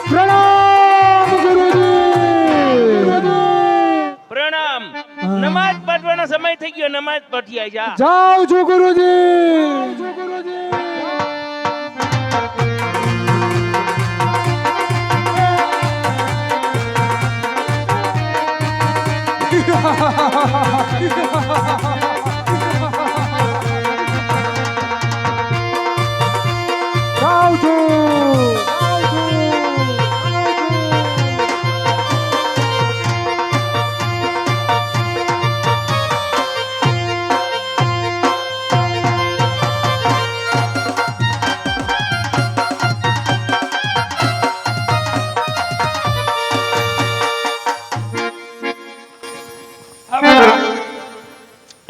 પ્રણામ ગુરુજી. પ્રણામ. નમાજ પઢવાનો સમય થઈ ગયો, નમાજ પઢી આય જા. જાઉં છું ગુરુજી. જાઉં છું.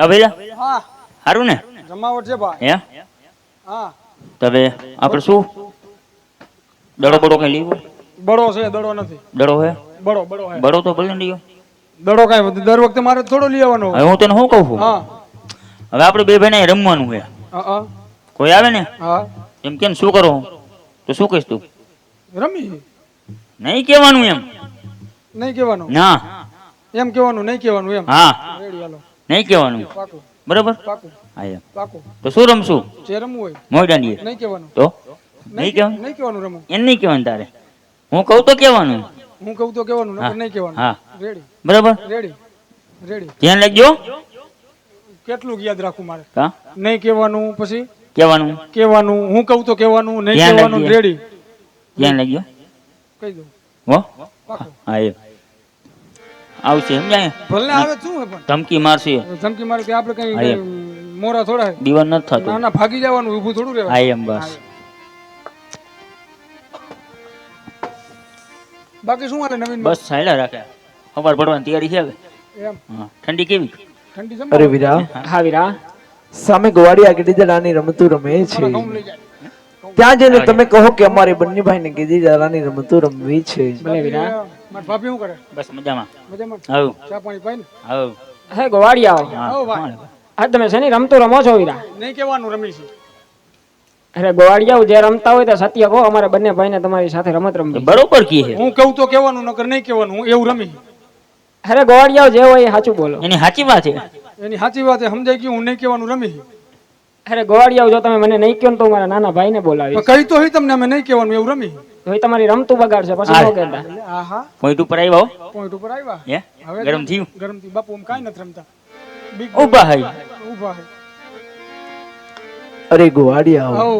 અભેલા હા હારું ને જમાવટ છે ભાઈ. હે હા તબે આપણે શું દડો બડો કઈ લીધો? બડો છે, દડો નથી. દડો હે? બડો બડો હે. બડો તો ભલે લીયો. દડો કાંઈ દર વખતે મારે થોડો લઈ આવવાનો હવે હું તને શું કહું છું, હા હવે આપણે બે ભાઈને રમવાનું છે. હા કોઈ આવે ને હા એમ કે શું કરો તો શું કહીશ તું? રમી નહીં કહેવાનું એમ. નહીં કહેવાનું, ના એમ કહેવાનું, નહીં કહેવાનું એમ. હા રેડી હાલો. નહીં કહેવાનું. પાકું બરાબર? પાકું હા એમ. પાકું. તો શું રમશું? જે રમવું હોય મોય દાંડીએ. નહીં કહેવાનું. તો નહીં કહેવાનું? નહીં કહેવાનું રમવું. એમ નહીં કહેવાનું તારે. હું કહું તો કહેવાનું. હું કહું તો કહેવાનું, હા. નકર નહીં કહેવાનું. હા રેડી બરાબર? Ready ready. ધ્યાન રાખજો. કેટલું યાદ રાખવું મારે? હા નહીં કહેવાનું, પછી કહેવાનું. કહેવાનું. હું કહું તો કહેવાનું, નહીં ધ્યાન કહેવાનું. રાખજે. રેડી ધ્યાન રાખજો. કહી દઉં. હો પાકું. હા એમ આવશે સમજાય. ભલે આવે શું હે પણ ધમકી મારશે. ધમકી મારે કે આપણે હા, કઈ એમ. મોરા થોડા હે. દીવાન નથી ના થતું. ના ભાગી જવાનું, ઊભું થોડું હા રહેવાનું. એમ બસ. બાકી શું હાલે નવીન? બસ સાયલા રાખે. ખબર પડવાની તૈયારી છે હવે. એમ હા ઠંડી કેવી? ઠંડી અરે જમવા વીરા, હા વીરા, સામે ગોવાડિયા ગીડીદડાની રમતું રમે છે. ઘઉં લઈ જાય. ત્યાં જઈને તમે કહો કે અમારે બંને ભાઈને ગીડીદડાની રમતું રમવી છે. ભલે વીરા. મારા ભાભી શું કરે? બસ મજામાં. મજામાં? આવ ચા પાણી પાઈ ને? આવ. હે ગોવાડિયાઓ, આવો ભાઈ. હા તમે શેની રમતું રમો છો વીરા? નહીં કહેવાનું રમી છે. અરે ગોવાડિયાઓ, જે રમતા હોય તો સત્ય કહો, અમારે બંને ભાઈને તમારી સાથે રમત રમવી. બરોબર કી છે. હું કહું તો કહેવાનું, નકર નહીં કહેવાનું. હું એવું રમી. અરે ગોવાડિયાઓ, જે હોય એ સાચું બોલો. એની સાચી વાત છે. એની સાચી વાત છે, સમજાઈ ગયું. હું નહીં કહેવાનું રમી. અરે ગોવાડિયાઓ, જો તમે મને નહીં કહો ને તો મારા નાના ભાઈને બોલાવી. પણ કહી તો હોય તમને, અમે નહીં કહેવાનું એવું રમી. તો એ તમારી રમતું બગાડશે, પછી ન કહેતા. હા હા પોઈન્ટ ઉપર આવ્યા હો. પોઈન્ટ ઉપર આવ્યા. હે હવે ગરમ થયું. ગરમ થી બાપુ આમ કાંઈ નથી રમતા. બિગ ઊભા હઈ. ઊભા હે. અરે ગોવાડિયા, આવો.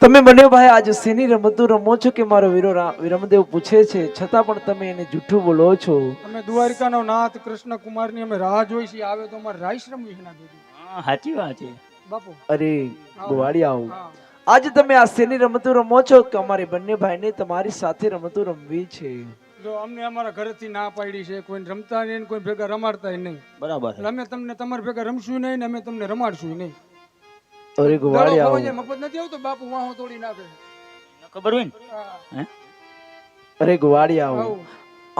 તમે બંને ભાઈ આજે શેની રમતું રમો છો કે મારો વીરો વિરમદેવ પૂછે છે, છતાં પણ તમે એને જૂઠું બોલો છો. અમે દ્વારિકાનો નાથ કૃષ્ણ કુમારની અમે રાહ જોઈ છીએ. આવે તો અમારે રાઈસ રમવી છે ના દીદી. હા સાચી વાત છે. બાપુ અરે ગોવાડિયા, હા આજે તમે આ શેની રમતું રમો છો કે અમારે બંને ભાઈને તમારી સાથે રમતું રમવી છે. જો અમને અમારા ઘરેથી ના પાડી છે, કોઈને રમતા નહીં, કોઈ ભેગા રમાડતા નહીં. બરાબર. એટલે અમે તમને તમારા ભેગા રમશું નહીં ને અમે તમને રમાડશું નહીં. અરે દડો ગોવાડિયા, ખવાઈ જાય, મફત નથી આવતો. બાપુ વાહો તોડી નાખે. ખબર હોય ને. હા. હે અરે ગોવાડિયા, આવું.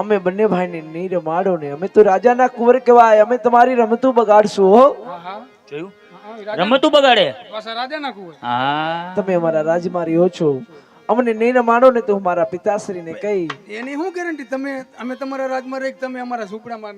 અમે બંને ભાઈને નહીં રમાડો ને. અમે તો રાજાના કુંવર કહેવાય. અમે તમારી રમતું બગાડશું હો. હા હા જોયું? હા, રાજા- રમતું બગાડે. પાછા રાજા નાખવું હોય. હા તમે અમારા રાજમાં રહ્યો છો, અમને નહીં રમાડો ને તો હું મારા પિતાશ્રીને કહી. એની શું ગેરંટી? અમે તમારા રાજમાં રહી, તમે અમારા ઝૂંપડામાં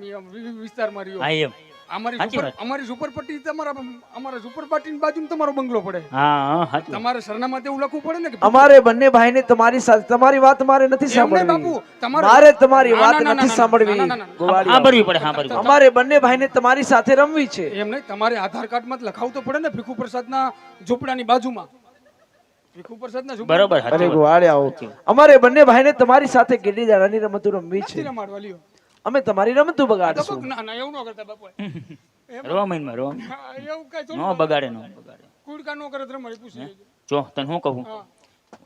વિસ્તારમાં રહ્યો. હા એમ. અમારી સાચી વાત. અમારી ઝુંપડપટ્ટી અમારા ઝુંપડપટ્ટીની બાજુમાં તમારો બંગલો પડે. હા હા સાચું. તમારે સરનામાં તેવું લખવું પડે ને કે અમારે બંને ભાઈને તમારી સાથે તમારી વાત મારે નથી એમ નહીં સાંભળવી. બાપુ, તમારે મારે તમારી ના, વાત ના, ના, નથી ના, સાંભળવી. ના, ના, ના, ના. ગોવાળિયા, સાંભળવી પડે સાંભળવી પડે. અમારે બંને ભાઈને તમારી સાથે રમવી છે. એમ નહીં, તમારે આધાર કાર્ડમાં જ લખાવવું તો પડે ને, ભીખુ પ્રસાદના ઝૂંપડાની બાજુમાં. ભીખુ પ્રસાદના ઝૂંપડા બરોબર સાચી અરે વાત. ગોવાળિયાઓ, અમારે બંને ભાઈને તમારી સાથે ગીડી દાડાની રમતો રમવી નથી છે. રમાડવા લ્યો. અમે તમારી રમતું તો બગાડશું. ના ના એવું ન કરતા બાપુ. રોવા મહિનમાં રોવા. હા, એવું કઈ નો બગાડે નો બગાડે. કુડકા નો કરે તો રમાડી પૂછી લેજો. જો તને શું કહું, હા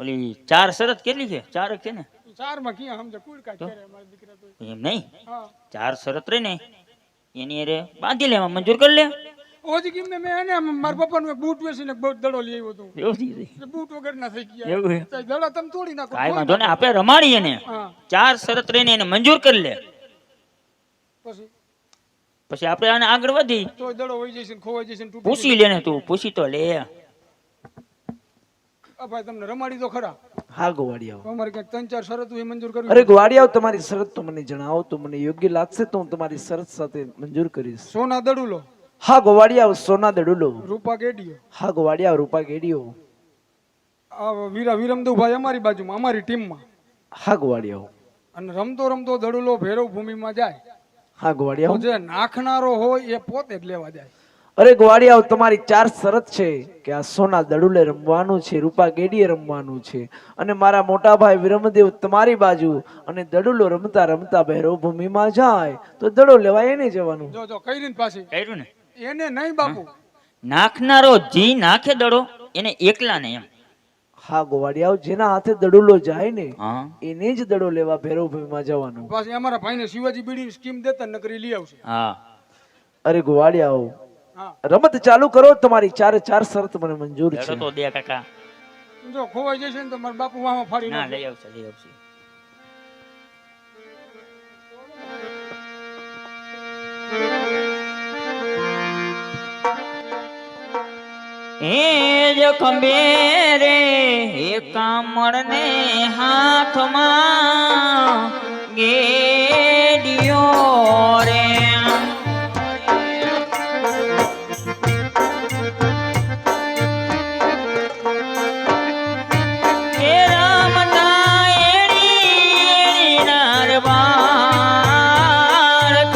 ઓલી 4 શરત કેટલી છે? 4 જ છે ને? ચારમાં ક્યાં સમજે કુડકાટ કરે મારા દીકરા તો. એમ નહીં, હા 4 શરત રે ને એની અરે બાંધી લેવા, મંજૂર કરી લે. ઓજી કિમને મેં એને મારા પપ્પાનો એક બૂટ વેચીને બહુ દડો લઈ આવ્યો હતો. એવું થઈ જાય. એટલે બૂટ વગરના થઈ ગયા. એવું હે? તો દડા તમે તોડી નાખો. કાંઈ વાંધો ને, આપણે રમાડીએ ને. હા 4 શરત રહીને એને મંજૂર કરી લે, પછી પછી આપણે આને આગળ વધી. તો દડો વહી જશે ને ખોવાઈ જશે ને તૂટી પૂછી લે ને, તું પૂછી તો લે. જશે. આ ભાઈ તમને રમાડી તો ખરા. હા ગોવાળિયાઓ. તો અમારે ક્યાંક 3-4 શરતો એ મંજૂર કરવી. અરે ગોવાળિયાઓ, તમારી શરત તો મને જણાવો તો મને યોગ્ય લાગશે તો હું તમારી શરત સાથે મંજૂર કરીશ. સોના દડુલો, હા ગોવાળિયાઓ, સોના દડુલો. રૂપા ગેડીયો, હા ગોવાળિયાઓ, રૂપા ગેડીઓ. આ વીરા વિરમદેવભાઈ અમારી બાજુમાં અમારી ટીમમાં. હા ગોવાળિયાઓ. અને રમતો રમતો દડુલો ભૈરવ ભૂમિમાં જાય હા તો ગોવાળિયાઓ. જે નાખનારો હોય એ પોતે જ લેવા જાય. અરે ગોવાળિયાઓ, તમારી 4 શરત છે કે આ સોના દડુલે રમવાનું છે, રૂપા ગેડીએ રમવાનું છે, અને મારા મોટા ભાઈ વિરમદેવ તમારી બાજુ, અને દડુલો રમતા રમતા ભૈરવ ભૂમિમાં જાય તો દડો લેવા એને જવાનું. જો જો કઈ રીત પાછી કર્યું ને? એને નહીં બાપુ. નાખનારો જી નાખે દડો એને એકલા ને એમ. હા ગોવાળિયાઓ, જેના હાથે દડુલો જાય ને હા એને જ દડો લેવા ભૈરવ ભૂમિમાં જવાનું. પાછી અમારા ભાઈને શિવાજી બીડીની સ્કીમ દેતા નકરી લઈ આવશે. હા. અરે ગોવાળિયાઓ, હા રમત ચાલુ કરો. તમારી 4 શરત મને મંજૂર દડો છે. તો દે કાકા. જો ખોવાઈ જશે ને તો મારા બાપુ વાહમાં ફાડી ના નાખે. લઈ આવશે, લઈ આવશે. એ જ ખંભે રે એ કામળ ને હાથમાં ગેડિયો રે. એ રમતા એડી નારબાર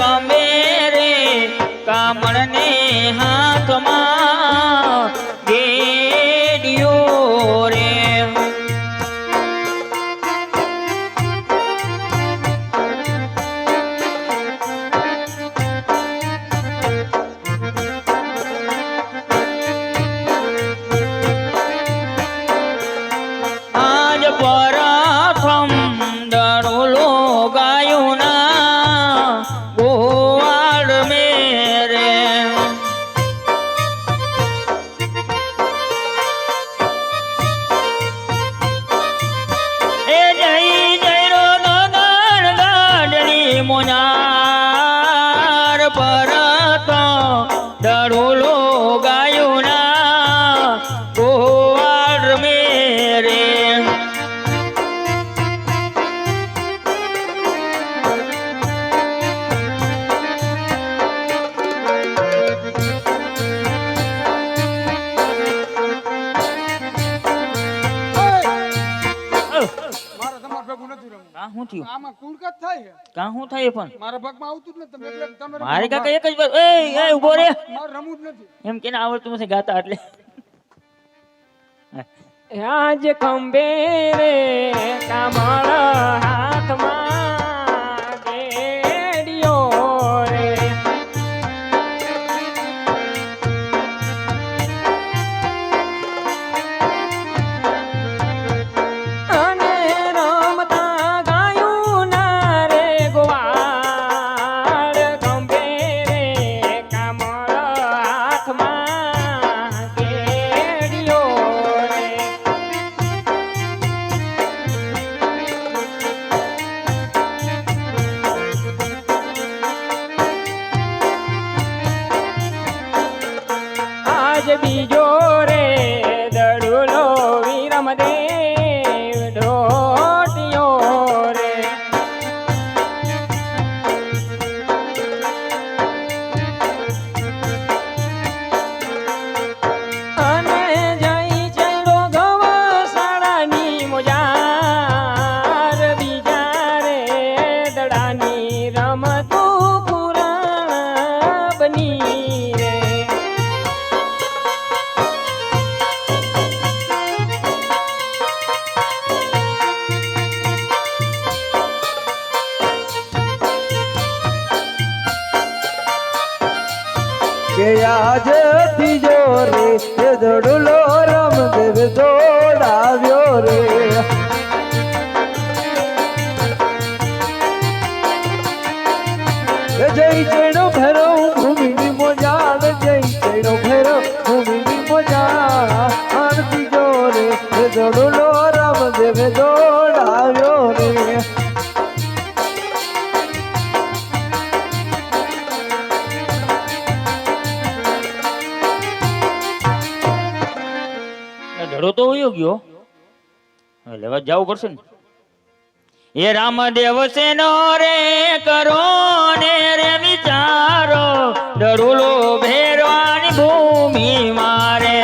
ખંભે રે કામળ ને હાથમાં ગેડિયો રે. આજ પ્રથમ દડુલો ગાયું ના ગોવાળ મેરે. એ જઈ જયરો ગગન ગાડલી મોનાર પરત દડુલો ગાયું ના ગોવાળ મેરે. મારે તમારા ભેગું નથી રમવું. કા શું થયું? આમાં કુડકાટ થાય છે. કા શું થાય પણ? મારા ભાગમાં આવતું જ નથી. તમે એટલે તમે રમો. મારે કાકા એક જ વાર એ ઉભો રે મારે રમવું જ નથી. એમ કેને આવડતું નથી ગાતા એટલે. આજ ખંભે રે કામળ હાથમાં ગેડિયો રે. અને રમતા ગાયું ના રે ગોવાળ ખંભે રે કામળ હાથમાં ગેડિયો રે. આજ બીજો રે દડુલો વિરમદેવ ઢોટિયો રે. અને જઈ ચડો ગવાસાળાની મોજાર બીજા રે દડાની રમતું પુરાણ બની રે. કે આજ ત્રીજો રે એ દડુલો રમદેવ દોડાવ્યો રે. દડુલો રામદેવે દોડાવ્યો રે. ધડો તો વયો ગયો, હવે લેવા જવું પડશે ને. એ રામદેવ સેનો રે કરો ને રે વિચારો, દડુલો ભેરવાની ભૂમિ મારે.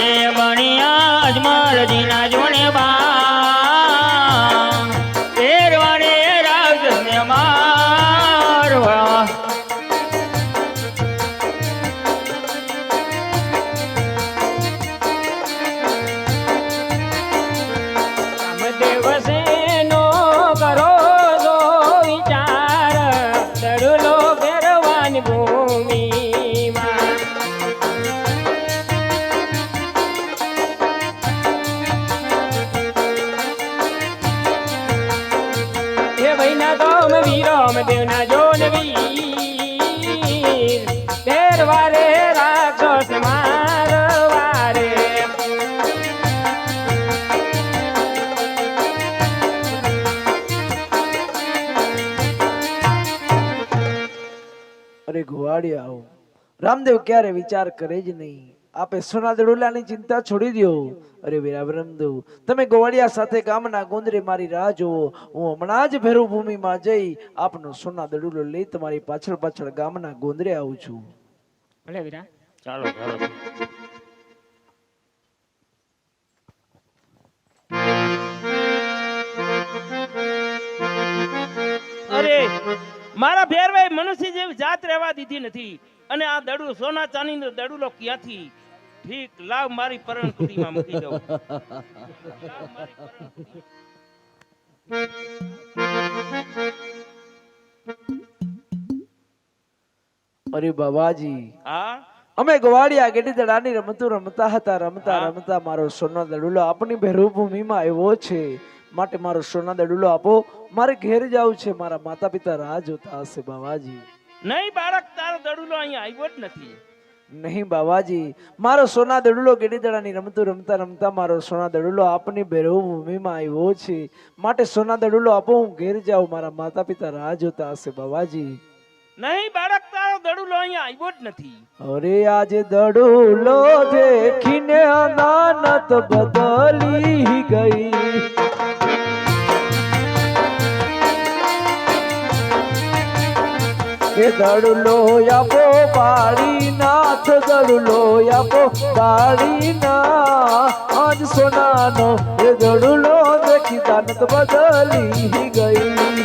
એ બણિયા જ મારજીના જોને બા ભેરવાને રાગને મારવા. રામદેવ સેનો કરો છો વિચાર, દડુલો ભેરવાની ભૂમિમાં. એ ભાઈના તો અમે વીરો અમે દેવના જોન વીર, ભેરવારે રાક્ષસ મારવારે. અરે ગોવાળિયાઓ, રામદેવ ક્યારે વિચાર કરે જ નહીં. આપે સોના દડુલાની ચિંતા છોડી દો. અરે વીરા રામદેવ, તમે ગોવાળિયા સાથે ગામના ગોંદરે મારી રાહ જોવો. હું હમણાં જ ભેરુ ભૂમિમાં જઈ આપનો સોના દડુલો લઈ તમારી પાછળ પાછળ ગામના ગોંદરે આવું છું. ભલે વીરા. ચાલો ચાલો. અરે મારા ભેરભાઈ મનુષ્ય જેવી જાત રહેવા દીધી નથી, અને આ દડુ સોના ચાંદીનો દડુલો ક્યાંથી? ઠીક, લાવ મારી પરણ કુટીમાં મૂકી દઉં. અરે બાબાજી, હા, અમે ગોવાળિયા ગેડી દડાની રમતું રમતા હતા. રમતા રમતા મારો સોના દડુલો આપણી ભેરુ ભૂમિમાં આવ્યો છે. માટે મારો સોના દડુલો આપો. મારે ઘેર જવું છે. મારા માતા પિતા રાહ જોતા હશે બાબાજી. નહીં બાળક, તારો દડુલો અહીંયા આવ્યો જ નથી. નહીં બાબાજી, મારો સોના દડુલો ગેડી દડાની રમતું રમતા રમતા મારો સોના દડુલો આપની ભેરુ ભૂમિમાં આવ્યો છે. માટે સોના દડુલો આપો, હું ઘેર જાઉં. મારા માતા પિતા રાહ જોતા હશે બાબાજી. નહીં બાળક, તારો દડુલો અહીંયા આવ્યો જ નથી. અરે આજે દડુલો દેખીને અનાનત બદલી ગઈ. એ દડુલો આપો પાડી નાથ, દડુલો આપો પાડી ના. આજ સોનાનો એ દડુલો દેખી દાનત બદલી ગઈ.